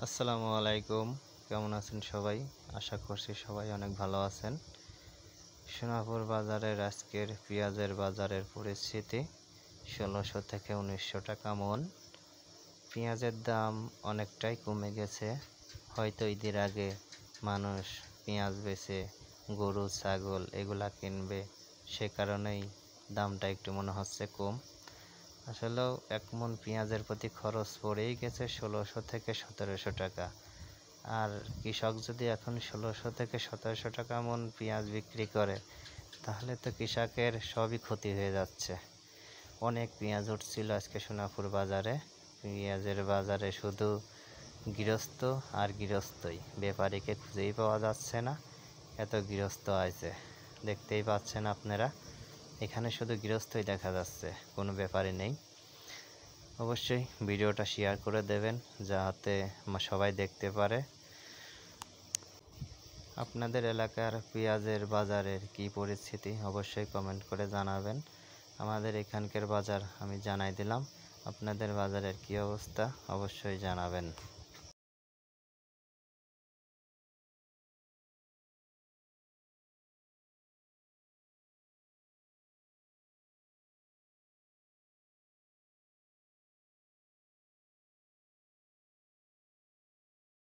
আসসালামু আলাইকুম। কেমন আছেন সবাই? আশা করছি সবাই অনেক ভালো আছেন। সোনাপুর বাজারের আজকের পেঁয়াজের বাজারের পরিস্থিতি ১৬০০ থেকে ১৯০০ টাকা মন। পেঁয়াজের দাম অনেকটাই কমে গেছে। হয়তো ঈদের আগে মানুষ পেঁয়াজ বেচে গরু ছাগল এগুলা কিনবে, সে কারণেই দামটা একটু মনে হচ্ছে কম। আসলেও এক মন পেঁয়াজের প্রতি খরচ পড়েই গেছে ১৬০০ থেকে ১৭০০ টাকা। আর কৃষক যদি এখন ১৬০০ থেকে ১৭০০ টাকা মন পেঁয়াজ বিক্রি করে, তাহলে তো কৃষকের সবই ক্ষতি হয়ে যাচ্ছে। অনেক পেঁয়াজ উঠছিল আজকে সোনাপুর বাজারে। পেঁয়াজের বাজারে শুধু গৃহস্থ আর গৃহস্থই, ব্যাপারীকে খুঁজেই পাওয়া যাচ্ছে না। এত গৃহস্থ আছে, দেখতেই পাচ্ছেন আপনারা, এখানে শুধু গৃহস্থই দেখা যাচ্ছে, কোনো ব্যাপারই নেই। অবশ্যই ভিডিওটা শেয়ার করে দেবেন যাতে সবাই দেখতে পারে। আপনাদের এলাকার পেঁয়াজের বাজারের কি পরিস্থিতি অবশ্যই কমেন্ট করে জানাবেন। আমাদের এখানকার বাজার আমি জানাই দিলাম, আপনাদের বাজারের কি অবস্থা অবশ্যই জানাবেন।